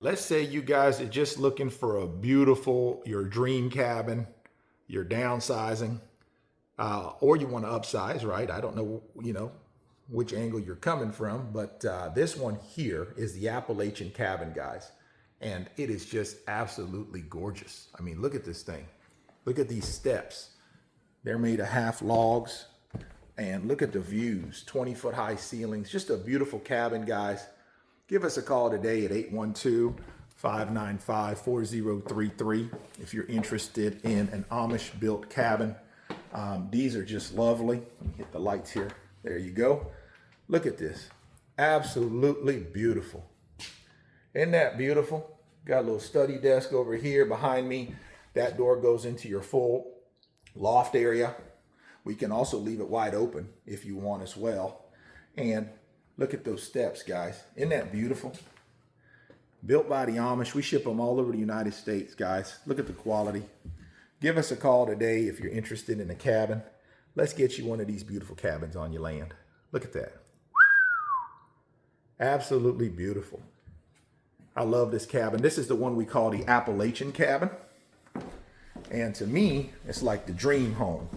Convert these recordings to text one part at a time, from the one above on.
Let's say you guys are just looking for a beautiful, your dream cabin, you're downsizing, or you want to upsize, right? I don't know, which angle you're coming from, but this one here is the Appalachian cabin, guys. And it is just absolutely gorgeous. I mean, look at this thing. Look at these steps. They're made of half logs. And look at the views, 20-foot high ceilings, just a beautiful cabin, guys. Give us a call today at 812-595-4033 if you're interested in an Amish built cabin. These are just lovely. Let me hit the lights here. There you go. Look at this. Absolutely beautiful. Isn't that beautiful? Got a little study desk over here behind me. That door goes into your full loft area. We can also leave it wide open if you want as well. And look at those steps, guys. Isn't that beautiful? Built by the Amish. We ship them all over the United States, guys. Look at the quality. Give us a call today if you're interested in a cabin. Let's get you one of these beautiful cabins on your land. Look at that. Absolutely beautiful. I love this cabin. This is the one we call the Appalachian cabin. And to me, it's like the dream home,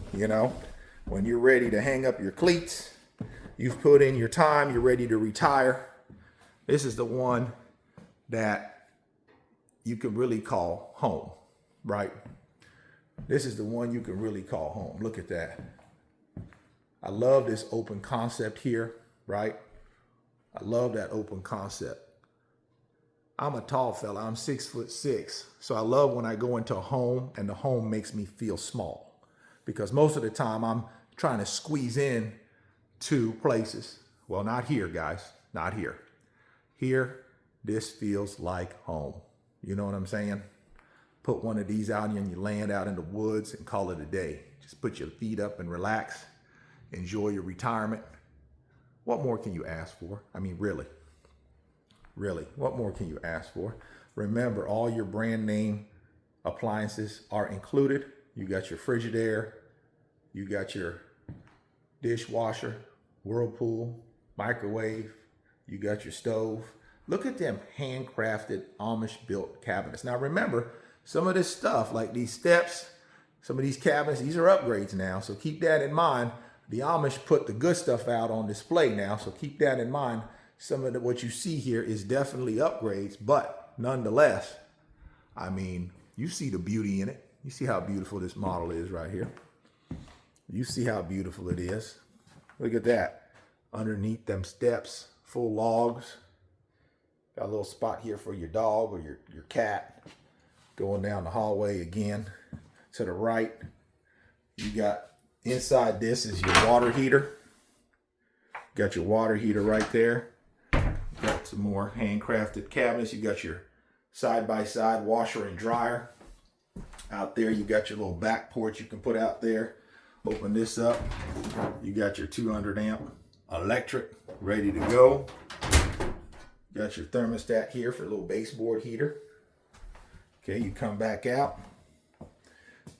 When you're ready to hang up your cleats, you've put in your time, you're ready to retire. This is the one that you can really call home, right? This is the one you can really call home. Look at that. I love this open concept here, right? I love that open concept. I'm a tall fella, I'm 6'6". So I love when I go into a home and the home makes me feel small, because most of the time I'm trying to squeeze in to places. Well, not here, guys, not here. Here, this feels like home. You know what I'm saying? Put one of these out and you land out in the woods and call it a day. Just put your feet up and relax. Enjoy your retirement. What more can you ask for? I mean, really, what more can you ask for? Remember, all your brand name appliances are included. You got your Frigidaire, you got your dishwasher, Whirlpool, microwave, you got your stove. Look at them handcrafted Amish built cabinets. Now remember, some of this stuff, like these steps, some of these cabinets, these are upgrades now. So keep that in mind. The Amish put the good stuff out on display now. So keep that in mind. Some of what you see here is definitely upgrades, but nonetheless, I mean, you see the beauty in it. You see how beautiful this model is right here. You see how beautiful it is. Look at that. Underneath them steps, full logs. Got a little spot here for your dog or your cat. Going down the hallway again. To the right, you got inside this is your water heater. Got your water heater right there. Got some more handcrafted cabinets. You got your side-by-side washer and dryer. Out there, you got your little back porch you can put out there. Open this up. You got your 200 amp electric ready to go. Got your thermostat here for a little baseboard heater. Okay, you come back out.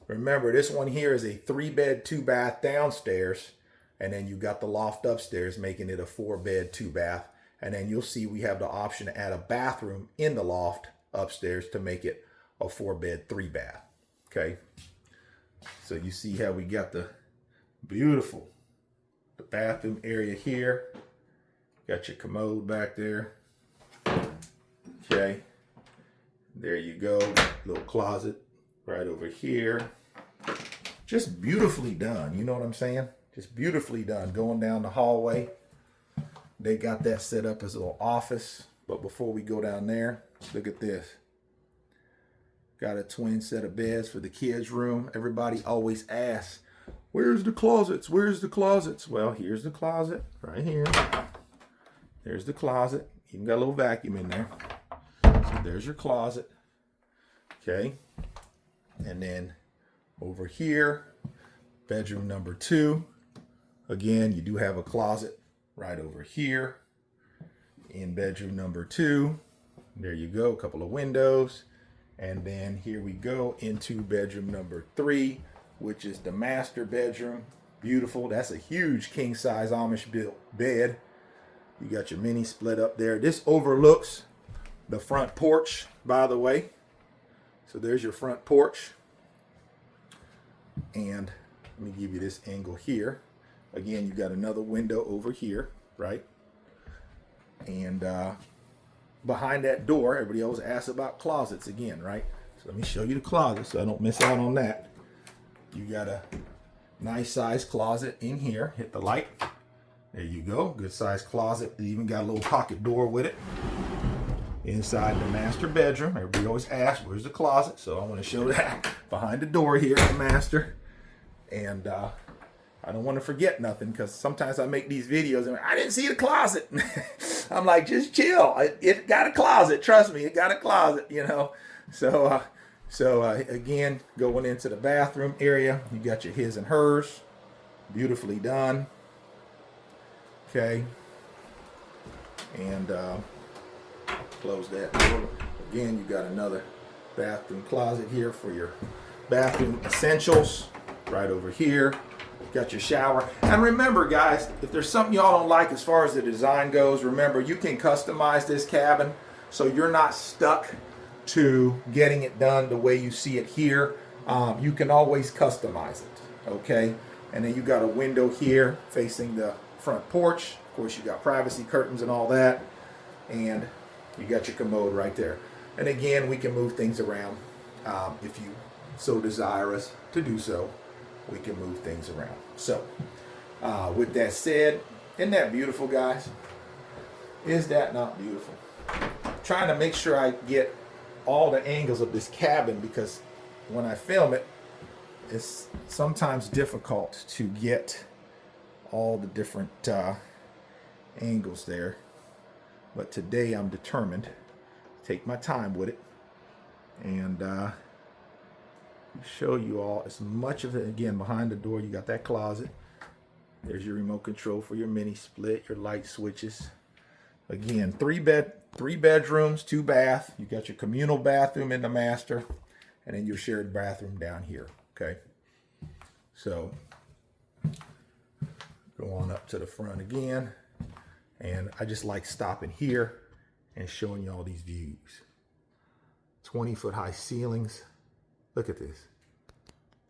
Remember, this one here is a 3-bed, 2-bath downstairs. And then you got the loft upstairs, making it a 4-bed, 2-bath. And then you'll see we have the option to add a bathroom in the loft upstairs to make it a 4-bed, 3-bath. Okay. So you see how we got the bathroom area here. Got your commode back there. Okay. There you go. Little closet right over here. Just beautifully done. You know what I'm saying? Just beautifully done. Going down the hallway. They got that set up as a little office. But before we go down there, look at this. Got a twin set of beds for the kids' room. Everybody always asks, where's the closets? Where's the closets? Well, here's the closet right here. There's the closet. Even got a little vacuum in there. So there's your closet. Okay. And then over here, bedroom number 2. Again, you do have a closet right over here in bedroom number 2. There you go, a couple of windows. And then here we go into bedroom number 3, which is the master bedroom. Beautiful. That's a huge king size Amish built bed. You got your mini split up there. This overlooks the front porch, by the way. So there's your front porch. And let me give you this angle here. Again, you got another window over here, right? And behind that door, everybody always asks about closets again, right? So let me show you the closet so I don't miss out on that. You got a nice size closet in here. Hit the light. There you go. Good size closet. It even got a little pocket door with it. Inside the master bedroom. Everybody always asks, where's the closet? So I want to show that behind the door here in the master. And I don't want to forget nothing, because sometimes I make these videos and I didn't see the closet. I'm like, just chill. It got a closet. Trust me, it got a closet, you know. So again, going into the bathroom area, you got your his and hers. Beautifully done. Okay. And close that door. Again, you got another bathroom closet here for your bathroom essentials. Right over here. Got your shower. And remember, guys, if there's something y'all don't like as far as the design goes, remember, you can customize this cabin so you're not stuck to getting it done the way you see it here. You can always customize it, okay? And then you got a window here facing the front porch. Of course, you got privacy curtains and all that. And you got your commode right there. And again, we can move things around if you so desire us to do so. We can move things around. So, with that said, isn't that beautiful, guys? Is that not beautiful? I'm trying to make sure I get all the angles of this cabin, because when I film it, it's sometimes difficult to get all the different angles there. But today I'm determined to take my time with it and show you all as much of it. Again, behind the door, you got that closet. There's your remote control for your mini split, your light switches. Again, three bedrooms, 2 bath. You got your communal bathroom in the master, and then your shared bathroom down here. Okay. So go on up to the front again. And I just like stopping here and showing you all these views. 20-foot high ceilings. Look at this.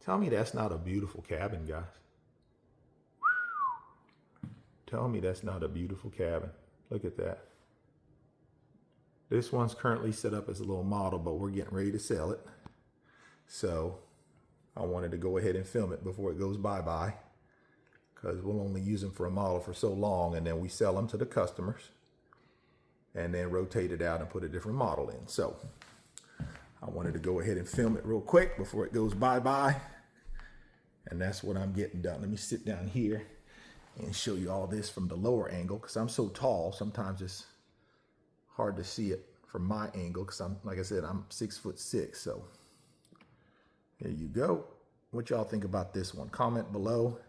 Tell me that's not a beautiful cabin, guys. Tell me that's not a beautiful cabin. Look at that. This one's currently set up as a little model, but we're getting ready to sell it. So I wanted to go ahead and film it before it goes bye-bye, because we'll only use them for a model for so long, and then we sell them to the customers and then rotate it out and put a different model in. So I wanted to go ahead and film it real quick before it goes bye-bye. And that's what I'm getting done. Let me sit down here and show you all this from the lower angle, because I'm so tall, sometimes it's hard to see it from my angle, because I'm, like I said, I'm 6'6". So there you go. What y'all think about this one? Comment below.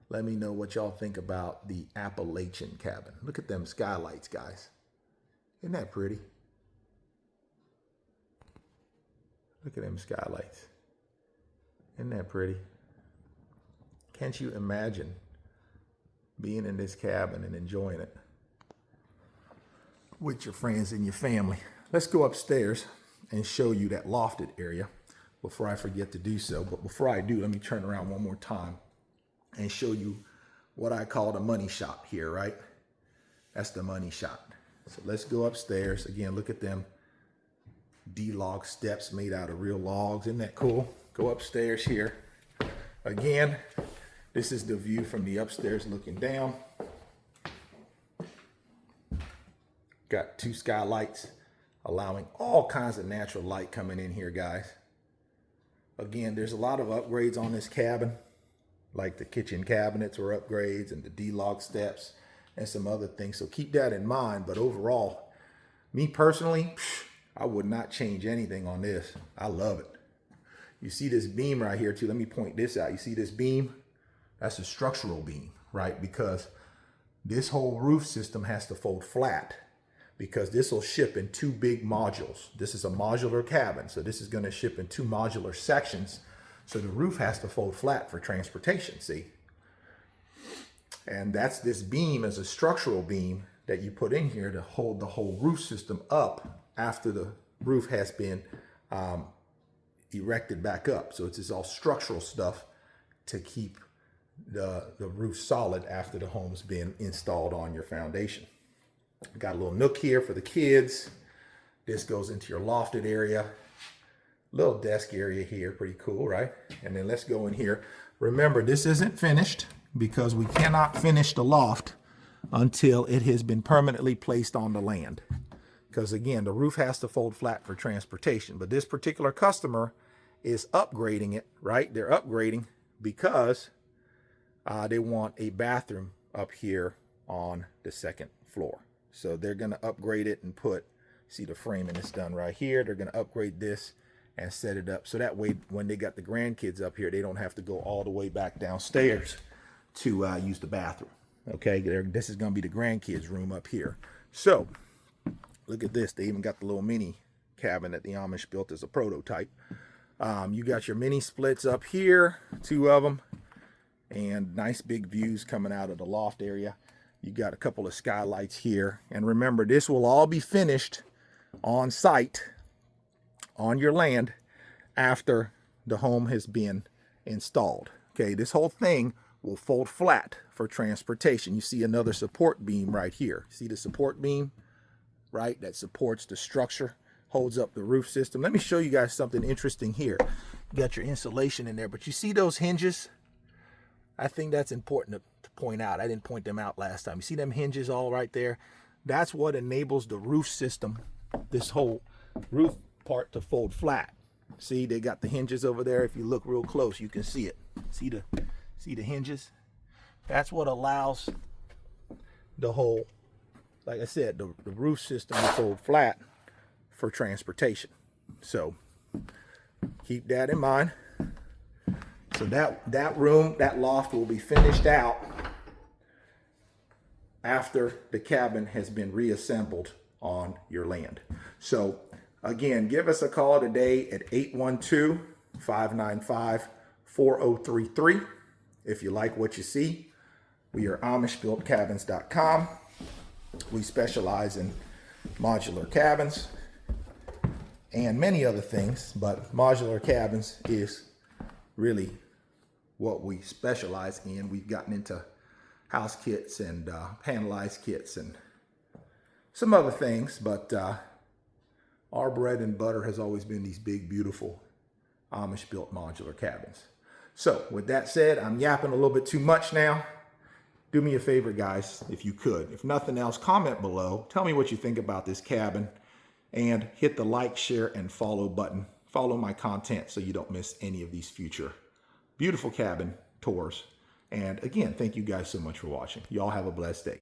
Let me know what y'all think about the Appalachian cabin. Look at them skylights, guys. Isn't that pretty? Look at them skylights. Isn't that pretty? Can't you imagine being in this cabin and enjoying it with your friends and your family? Let's go upstairs and show you that lofted area before I forget to do so. But before I do, let me turn around one more time and show you what I call the money shot here, right? That's the money shot. So let's go upstairs. Again, look at them D-log steps made out of real logs. Isn't that cool? Go upstairs here. Again, this is the view from the upstairs looking down. Got 2 skylights, allowing all kinds of natural light coming in here, guys. Again, there's a lot of upgrades on this cabin, like the kitchen cabinets were upgrades and the D-log steps and some other things. So keep that in mind. But overall, me personally, I would not change anything on this. I love it. You see this beam right here too. Let me point this out. You see this beam? That's a structural beam, right? Because this whole roof system has to fold flat, because this will ship in 2 big modules. This is a modular cabin, so this is going to ship in 2 modular sections. So the roof has to fold flat for transportation, see? And that's this beam as a structural beam that you put in here to hold the whole roof system up after the roof has been erected back up. So it's just all structural stuff to keep the roof solid after the home's been installed on your foundation. Got a little nook here for the kids. This goes into your lofted area. Little desk area here, pretty cool, right? And then let's go in here. Remember, this isn't finished because we cannot finish the loft until it has been permanently placed on the land. Because again, the roof has to fold flat for transportation. But this particular customer is upgrading it, right? They're upgrading because they want a bathroom up here on the second floor. So they're going to upgrade it and put, see the framing is done right here. They're going to upgrade this and set it up so that way when they got the grandkids up here, they don't have to go all the way back downstairs to use the bathroom. Okay, this is going to be the grandkids room up here. So look at this. They even got the little mini cabin that the Amish built as a prototype. You got your mini splits up here, 2 of them, and nice big views coming out of the loft area. You got a couple of skylights here. And remember, this will all be finished on site on your land after the home has been installed. Okay, this whole thing will fold flat for transportation. You see another support beam right here. See the support beam, right? That supports the structure, holds up the roof system. Let me show you guys something interesting here. You got your insulation in there, but you see those hinges? I think that's important to point out. I didn't point them out last time. You see them hinges all right there? That's what enables the roof system, this whole roof part, to fold flat. See, they got the hinges over there. If you look real close, you can see it. See the hinges? That's what allows the whole, like I said, the roof system to fold flat for transportation. So keep that in mind. So that room, that loft will be finished out after the cabin has been reassembled on your land. So again, give us a call today at 812-595-4033 if you like what you see. We are AmishBuiltCabins.com. We specialize in modular cabins and many other things, but modular cabins is really what we specialize in. We've gotten into house kits and panelized kits and some other things, but our bread and butter has always been these big, beautiful Amish built modular cabins. So with that said, I'm yapping a little bit too much now. Do me a favor, guys, if you could. If nothing else, comment below. Tell me what you think about this cabin and hit the like, share, and follow button. Follow my content so you don't miss any of these future beautiful cabin tours. And again, thank you guys so much for watching. Y'all have a blessed day.